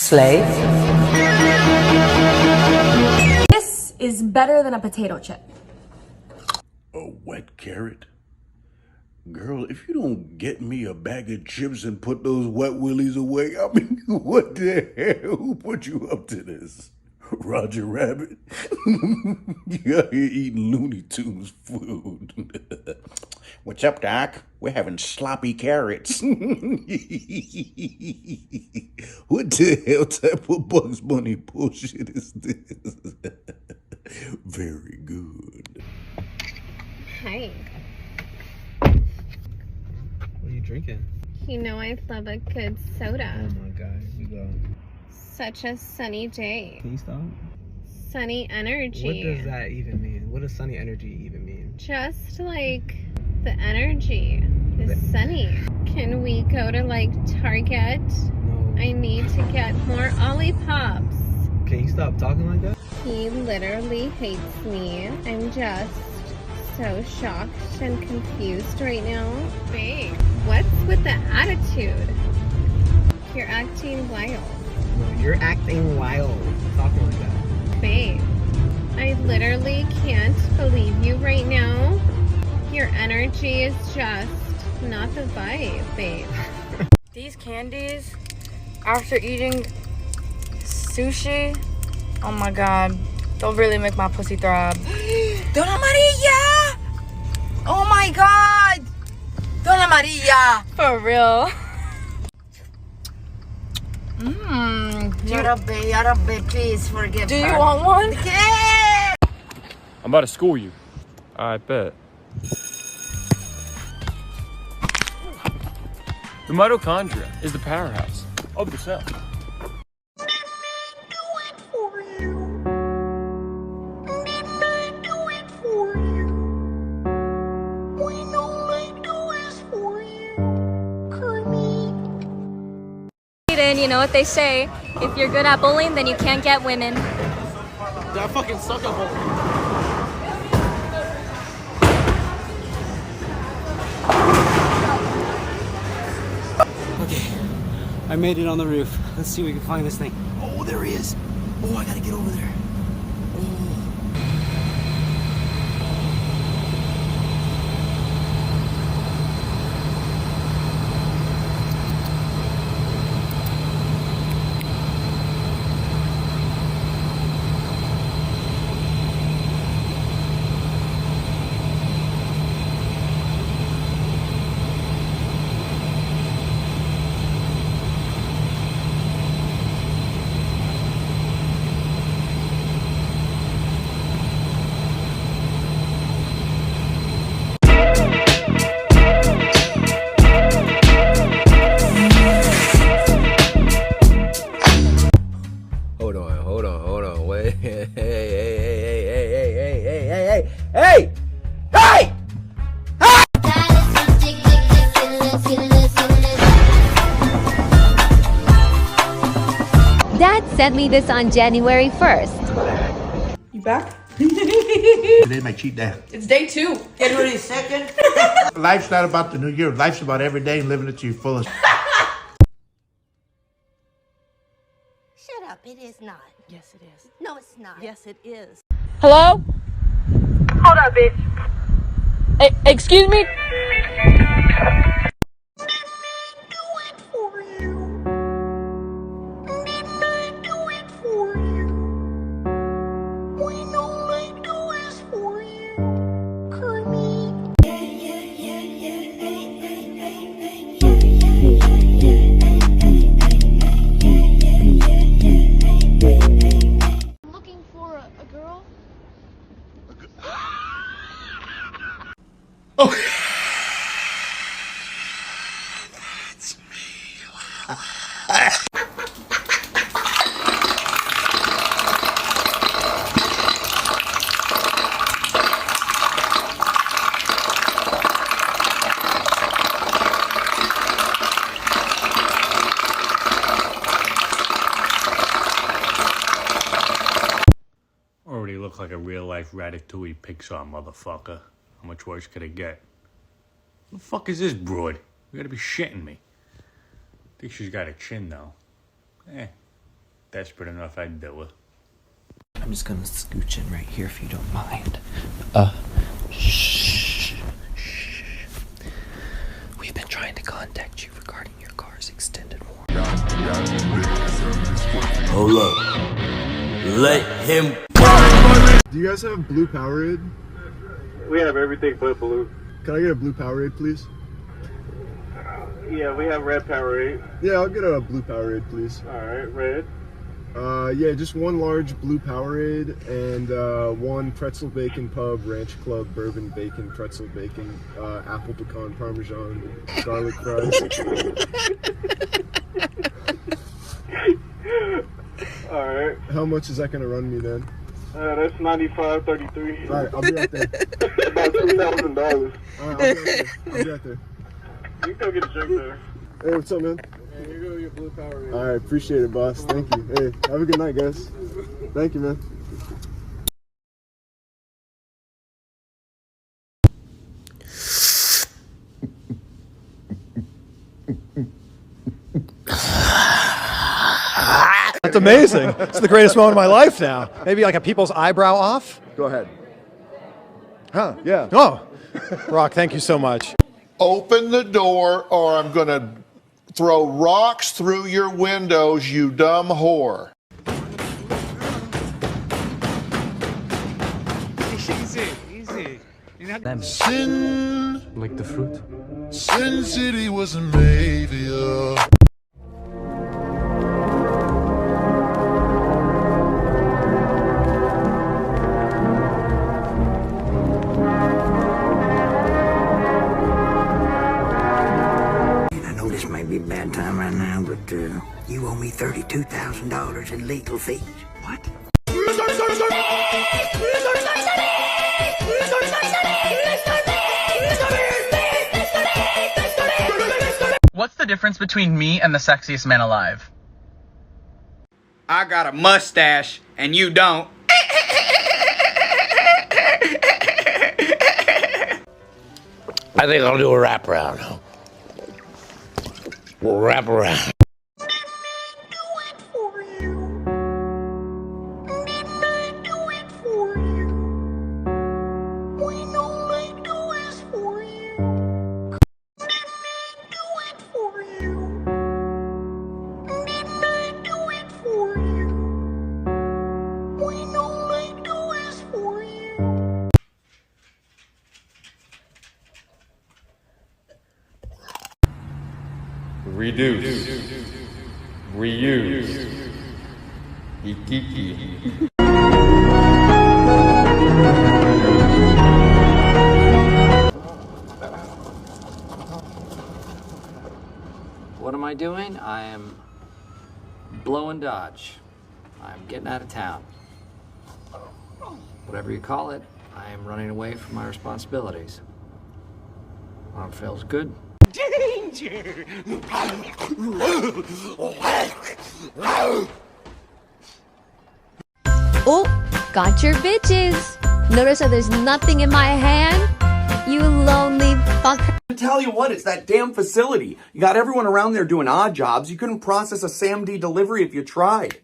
Slave. This is better than a potato chip. A wet carrot? Girl, if you don't get me a bag of chips and put those wet willies away, I mean, what the hell? Who put you up to this? Roger Rabbit? You out here eating Looney Tunes food. What's up, Doc? We're having sloppy carrots. What the hell type of Bugs Bunny bullshit is this? Very good. Hi. What are you drinking? You know I love a good soda. Oh my god, here we go. Such a sunny day. Can you stop? Sunny energy. What does that even mean? What does sunny energy even mean? Just like the energy is sunny. Can we go to like Target? No. I need to get more Ollipops. Can you stop talking like that? He literally hates me. I'm just so shocked and confused right now. Babe, what's with the attitude? You're acting wild. No, you're acting wild. Talking like that. Babe, I literally can't believe you right now. Your energy is just not the vibe, babe. These candies, after eating sushi, oh my god, they'll really make my pussy throb. Donna Maria! Oh my god! Donna Maria! For real. Yarabe, please forgive Do her. you want one? Okay. I'm about to school you. I bet. The mitochondria is the powerhouse of the cell. You know what they say, if you're good at bowling, then you can't get women. That fucking suck at bowling. Okay, I made it on the roof. Let's see if we can find this thing. Oh, there he is. Oh, I gotta get over there. Hold on, wait. Hey! Dad sent me this on January 1st. You back? Today's my cheat day. It's day 2. January 2nd. Life's not about the new year. Life's about every day and living it to your fullest. Shut up, it is not. Yes, it is. No, it's not. Yes, it is. Hello? Hold up, bitch. Excuse me? Oh, that's me. Already look like a real-life Ratatouille Pixar motherfucker. How much worse could it get? What the fuck is this broad? You gotta be shitting me. Think she's got a chin, though. Desperate enough, I'd do it. I'm just gonna scooch in right here if you don't mind. Shh. We've been trying to contact you regarding your car's extended warranty. Hold up. Let him. Do you guys have blue Powerade? We have everything but blue. Can I get a blue Powerade, please? Yeah, we have red Powerade. Yeah, I'll get a blue Powerade, please. Alright, red. Yeah, just one large blue Powerade and one pretzel bacon pub ranch club bourbon bacon pretzel bacon apple pecan parmesan garlic fries. Alright. How much is that gonna run me then? That's $95.33. Alright, I'll be right there. About $2,000. Alright, I'll be right there. You can go get a drink there. Hey, what's up, man? Hey, here go your blue Powerade. Alright, appreciate it, boss. Thank you. Hey, have a good night, guys. Thank you, man. That's amazing. It's the greatest moment of my life now. Maybe like a people's eyebrow off? Go ahead. Huh? Yeah. Oh, Rock, thank you so much. Open the door or I'm gonna throw rocks through your windows, you dumb whore. Easy. Sin, Like the fruit? Sin City was a maybe. I know this may be a bad time right now, but you owe me $32,000 in legal fees. What? What's the difference between me and the sexiest man alive? I got a mustache and you don't. I think I'll do a wraparound. We'll wrap around. Reduce. Reuse. Ikiki. What am I doing? I am blowing dodge. I'm getting out of town. Whatever you call it, I am running away from my responsibilities. Arm feels good. Danger! Oh, got your bitches. Notice how there's nothing in my hand? You lonely fucker. I tell you what, it's that damn facility. You got everyone around there doing odd jobs. You couldn't process a SAMD delivery if you tried.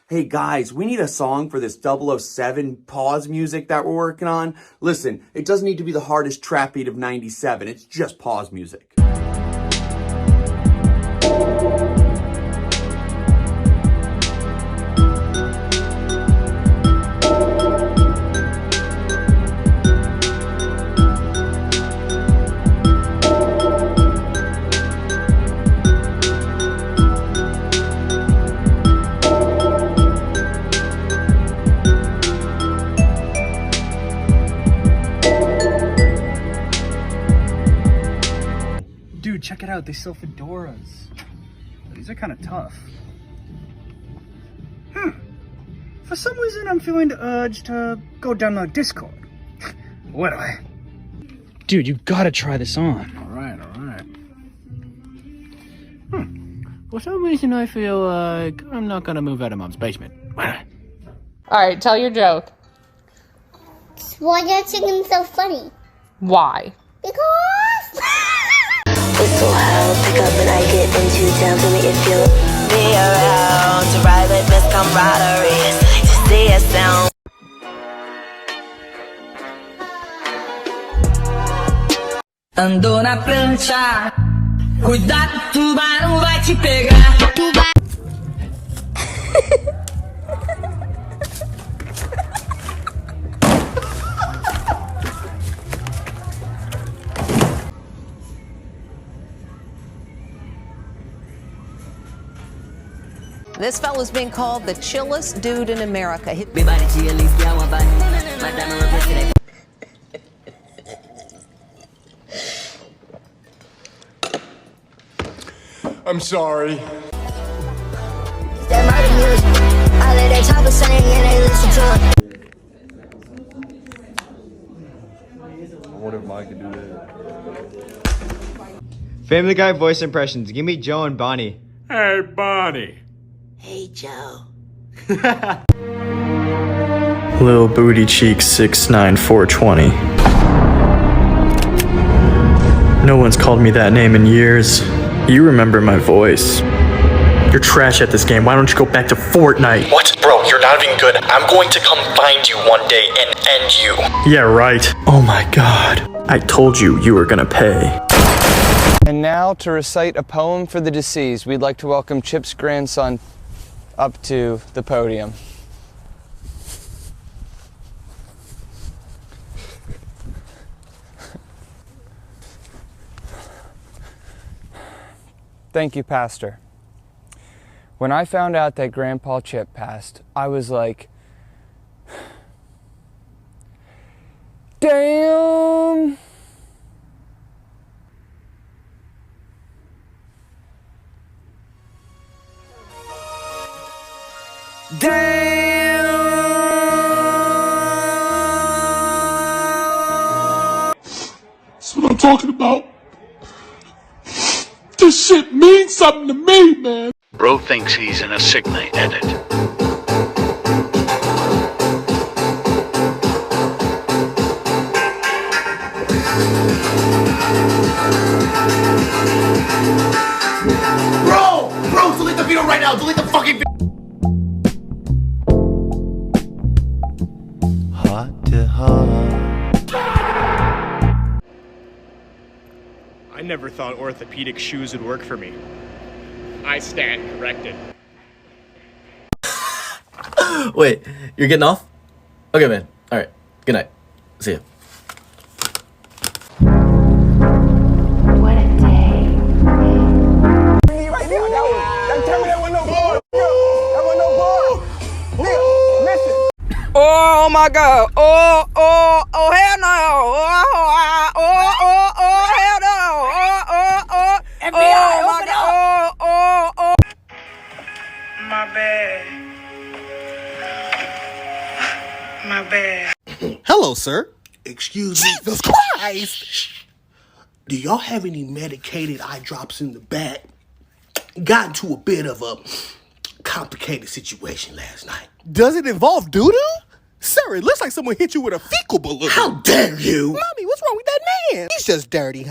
Hey guys, we need a song for this 007 pause music that we're working on. Listen, it doesn't need to be the hardest trap beat of 97. It's just pause music. Dude, check it out. They sell fedoras. These are kind of tough. For some reason, I'm feeling the urge to go download Discord. What do I? Dude, you gotta try this on. Alright. For some reason, I feel like I'm not gonna move out of Mom's basement. Alright, tell your joke. Why are you singing so funny? Why? Because... Whistle, howl, pick up and I get into town. Tell me if you be around to ride with Miss Camaraderie. It's like to see a sound. Ando na prancha, cuidado, tubarão vai te pegar. This fella's being called the chillest dude in America. I'm sorry. I wonder if Mike could do that. Family Guy voice impressions. Give me Joe and Bonnie. Hey, Bonnie. Hey, Joe. Lil Booty Cheeks 69420. No one's called me that name in years. You remember my voice. You're trash at this game. Why don't you go back to Fortnite? What? Bro, you're not even good. I'm going to come find you one day and end you. Yeah, right. Oh my god. I told you you were gonna pay. And now, to recite a poem for the deceased, we'd like to welcome Chip's grandson up to the podium. Thank you, Pastor. When I found out that Grandpa Chip passed, I was like, damn! Damn! That's what I'm talking about. This shit means something to me, man. Bro thinks he's in a Sigma edit. Bro, delete the video right now. Delete the fucking video. Heart to heart. I never thought orthopedic shoes would work for me. I stand corrected. Wait, you're getting off? Okay, man. All right. Good night. See ya. What a day. Oh my god. Oh hell no. Oh hell no. Oh my god. Oh. My bad. My bad. Hello, sir. Excuse me. Jesus Christ! Do y'all have any medicated eye drops in the back? Got into a bit of a complicated situation last night. Does it involve doo-doo? Sir, it looks like someone hit you with a fecal balloon. How dare you? Mommy, what's wrong with that man? He's just dirty, honey.